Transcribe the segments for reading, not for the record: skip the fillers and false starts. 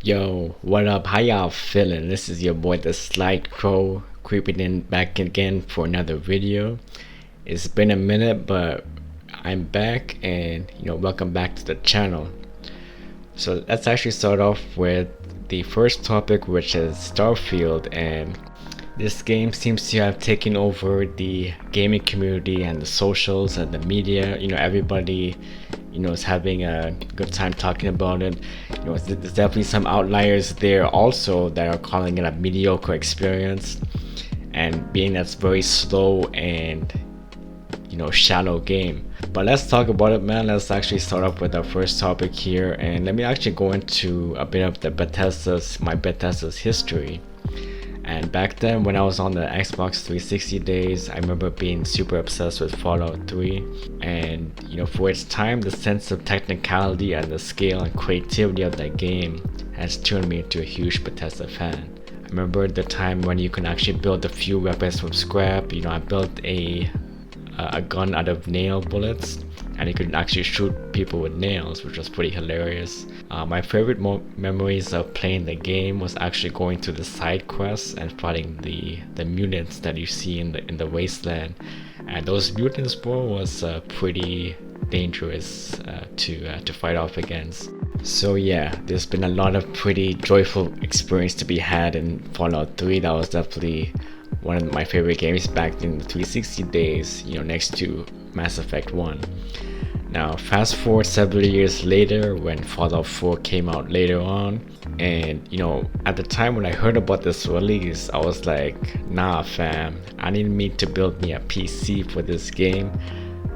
Yo, what up? How y'all feeling? This is your boy, the Slight Crow, creeping in back again for another video. It's been a minute, but I'm back, and welcome back to the channel. So let's actually start off with the first topic, which is Starfield, and this game seems to have taken over the gaming community and the socials and the media. Everybody is having a good time talking about it. There's definitely some outliers there also that are calling it a mediocre experience, and being that's very slow and shallow game. But let's talk about it, man. Let's actually start off with our first topic here, and let me actually go into a bit of the my Bethesda's history. And back then, when I was on the Xbox 360 days, I remember being super obsessed with Fallout 3. And for its time, the sense of technicality and the scale and creativity of that game has turned me into a huge Bethesda fan. I remember the time when you can actually build a few weapons from scrap. I built a gun out of nail bullets, and you could actually shoot people with nails, which was pretty hilarious. My favorite memories of playing the game was actually going to the side quests and fighting the mutants that you see in the wasteland. And those mutants, bro, was pretty dangerous to fight off against. So yeah, there's been a lot of pretty joyful experience to be had in Fallout 3. That was definitely one of my favorite games back in the 360 days, next to Mass Effect 1. Now, fast forward several years later when Fallout 4 came out later on, and at the time when I heard about this release, I was like, nah fam, I need me to build me a PC for this game.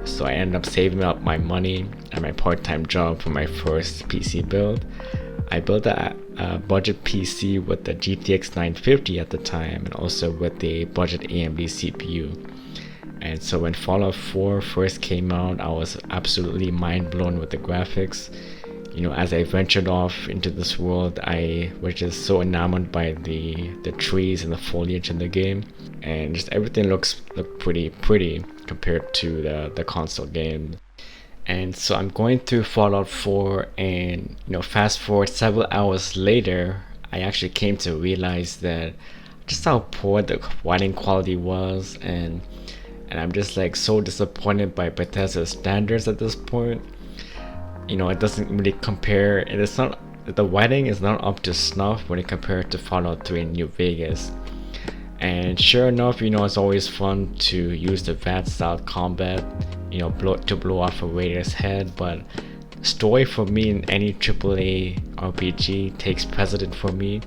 So I ended up saving up my money and my part-time job for my first PC build. I built a budget PC with the GTX 950 at the time, and also with the budget AMD CPU. And so when Fallout 4 first came out, I was absolutely mind blown with the graphics. As I ventured off into this world, I was just so enamored by the trees and the foliage in the game, and just everything looked pretty compared to the console game. And so I'm going through Fallout 4, and fast forward several hours later, I actually came to realize that just how poor the writing quality was, and I'm just like so disappointed by Bethesda's standards at this point. It doesn't really compare. The writing is not up to snuff when you compare it to Fallout 3 in New Vegas. And sure enough, it's always fun to use the VAT style combat, to blow off a raider's head, but story for me in any AAA RPG takes precedent for me,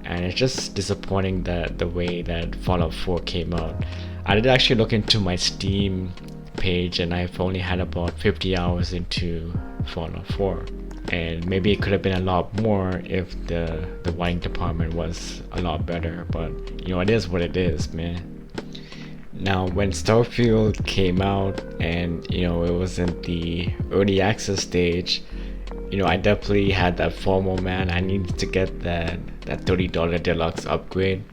and it's just disappointing that the way that Fallout 4 came out. I did actually look into my Steam page, and I've only had about 50 hours into Fallout 4. And maybe it could have been a lot more if the writing department was a lot better, but it is what it is, man. Now, when Starfield came out and it was in the early access stage, I definitely had that FOMO, man. I needed to get that $30 deluxe upgrade,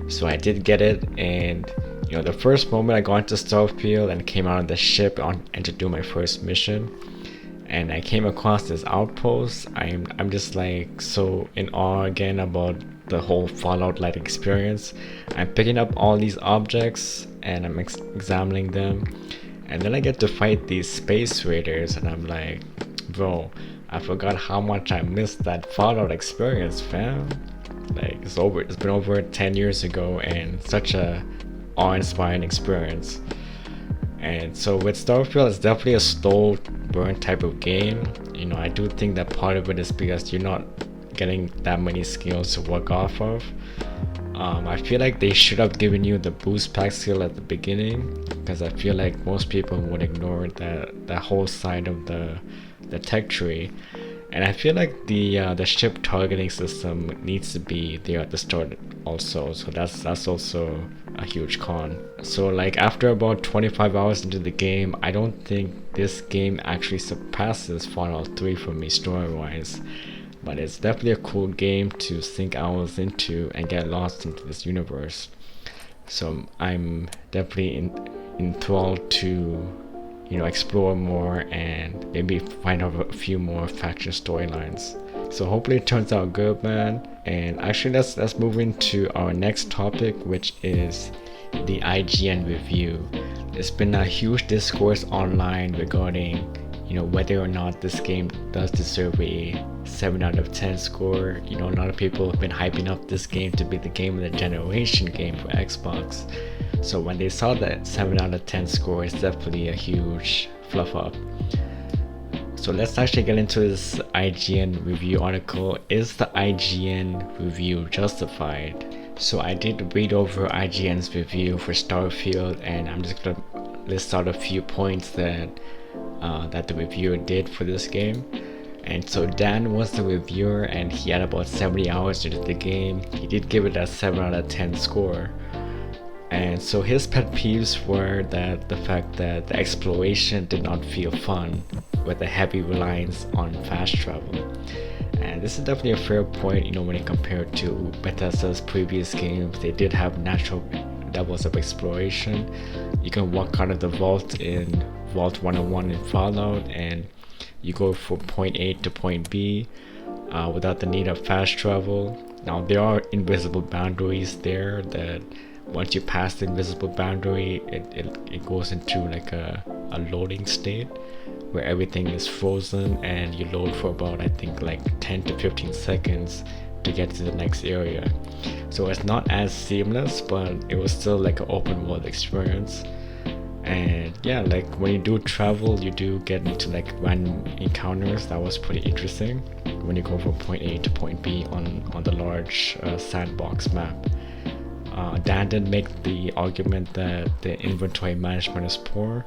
so I did get it. And the first moment I got into Starfield and came out of the ship and to do my first mission, and I came across this outpost, I'm just like so in awe again about the whole Fallout-like experience. I'm picking up all these objects and I'm examining them, and then I get to fight these space raiders, and I'm like, bro, I forgot how much I missed that Fallout experience, fam. Like, it's been over 10 years ago, and such a awe-inspiring experience. And so with Starfield, it's definitely a slow burn type of game. I do think that part of it is because you're not getting that many skills to work off of. I feel like they should have given you the boost pack skill at the beginning, because I feel like most people would ignore that whole side of the tech tree. And I feel like the ship targeting system needs to be there at the start also, so that's also a huge con. So like after about 25 hours into the game, I don't think this game actually surpasses Fallout 3 for me story wise, but it's definitely a cool game to sink hours into and get lost into this universe. So I'm definitely enthralled to explore more and maybe find out a few more faction storylines. So hopefully it turns out good, man. And actually, let's move into our next topic, which is the IGN review. There's been a huge discourse online regarding, whether or not this game does deserve a 7 out of 10 score. A lot of people have been hyping up this game to be the game of the generation game for Xbox. So when they saw that 7 out of 10 score, it's definitely a huge fluff up. So let's actually get into this IGN review article. Is the IGN review justified? So I did read over IGN's review for Starfield, and I'm just gonna list out a few points that the reviewer did for this game. And so Dan was the reviewer, and he had about 70 hours into the game. He did give it a 7 out of 10 score. And so his pet peeves were that the fact that the exploration did not feel fun, with a heavy reliance on fast travel. And this is definitely a fair point, when you compare it to Bethesda's previous games. They did have natural levels of exploration. You can walk out of the vault in Vault 101 in Fallout, and you go from point A to point B without the need of fast travel. Now there are invisible boundaries there that once you pass the invisible boundary, it goes into like a loading state where everything is frozen, and you load for about, I think, like 10 to 15 seconds to get to the next area. So it's not as seamless, but it was still like an open world experience. And yeah, like when you do travel, you do get into like random encounters. That was pretty interesting when you go from point A to point B on the large sandbox map. Dan did make the argument that the inventory management is poor,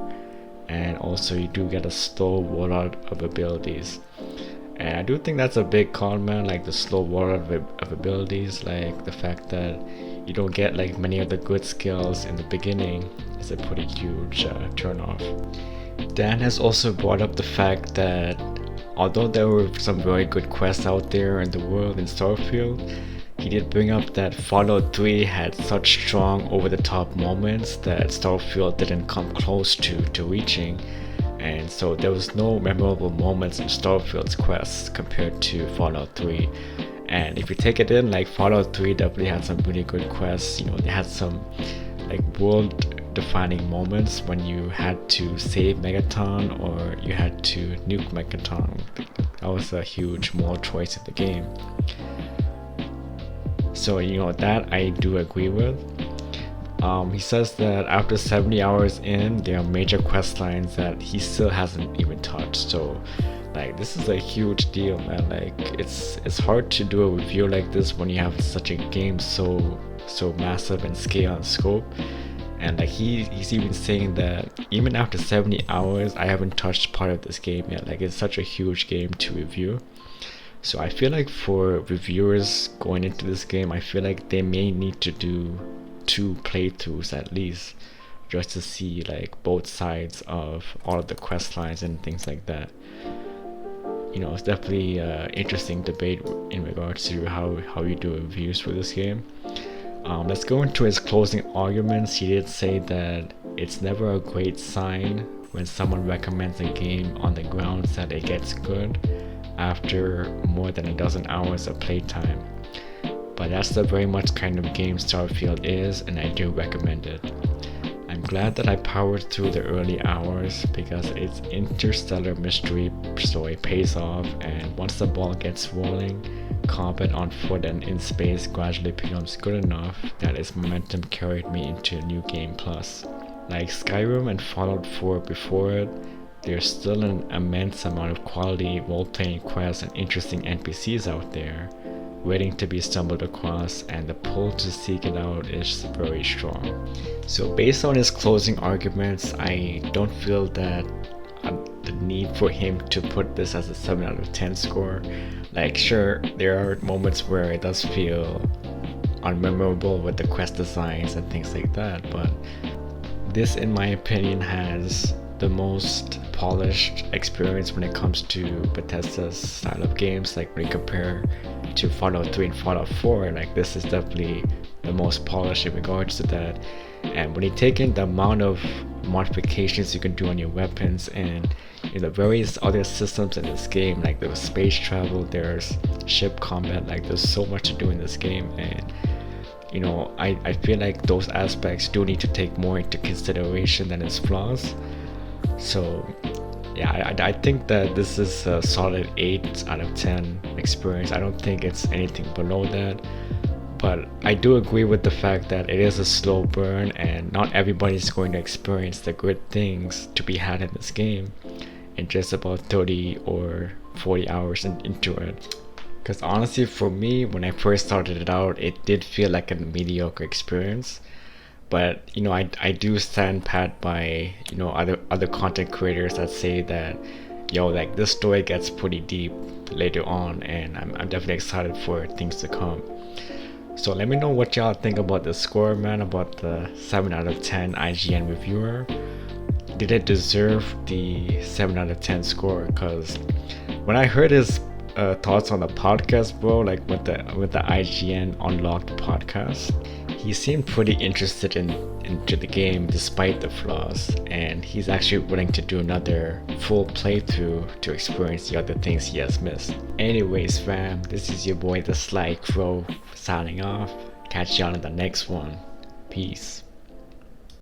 and also you do get a slow rollout of abilities. And I do think that's a big con, man, like the slow rollout of abilities, like the fact that you don't get like many of the good skills in the beginning is a pretty huge turn off. Dan has also brought up the fact that although there were some very good quests out there in the world in Starfield, he did bring up that Fallout 3 had such strong over-the-top moments that Starfield didn't come close to reaching, and so there was no memorable moments in Starfield's quests compared to Fallout 3. And if you take it in, like Fallout 3 definitely had some really good quests. They had some like world-defining moments when you had to save Megaton or you had to nuke Megaton. That was a huge moral choice in the game. So that I do agree with. He says that after 70 hours in, there are major quest lines that he still hasn't even touched. So like this is a huge deal, man. Like it's hard to do a review like this when you have such a game so massive in scale and scope. And like he's even saying that even after 70 hours, I haven't touched part of this game yet. Like it's such a huge game to review. So I feel like for reviewers going into this game, I feel like they may need to do 2 playthroughs at least, just to see like both sides of all of the quest lines and things like that. It's definitely interesting debate in regards to how you do reviews for this game. Let's go into his closing arguments. He did say that it's never a great sign when someone recommends a game on the grounds that it gets good after more than a dozen hours of playtime. But that's the very much kind of game Starfield is, and I do recommend it. I'm glad that I powered through the early hours because its interstellar mystery story pays off, and once the ball gets rolling, combat on foot and in space gradually becomes good enough that its momentum carried me into New Game Plus. Like Skyrim and Fallout 4 before it, there's still an immense amount of quality role-playing quests and interesting NPCs out there waiting to be stumbled across, and the pull to seek it out is very strong. So based on his closing arguments, I don't feel that the need for him to put this as a 7 out of 10 score. Like sure, there are moments where it does feel unmemorable with the quest designs and things like that, but this in my opinion has the most polished experience when it comes to Bethesda's style of games. Like when you compare to Fallout 3 and Fallout 4, like this is definitely the most polished in regards to that. And when you take in the amount of modifications you can do on your weapons, and the various other systems in this game. Like there's space travel, there's ship combat, like there's so much to do in this game. And I feel like those aspects do need to take more into consideration than its flaws. So yeah, I think that this is a solid 8 out of 10 experience. I don't think it's anything below that, but I do agree with the fact that it is a slow burn and not everybody's going to experience the good things to be had in this game in just about 30 or 40 hours into it. Because honestly, for me, when I first started it out, it did feel like a mediocre experience. But I do stand pat by other content creators that say that like this story gets pretty deep later on, and I'm definitely excited for things to come. So let me know what y'all think about the score, man, about the 7 out of 10 IGN reviewer. Did it deserve the 7 out of 10 score? Because when I heard his thoughts on the podcast, bro, like with the IGN Unlocked podcast, he seemed pretty interested into the game despite the flaws, and he's actually willing to do another full playthrough to experience the other things he has missed. Anyways, fam, this is your boy the Sly Krow signing off. Catch y'all in the next one. Peace.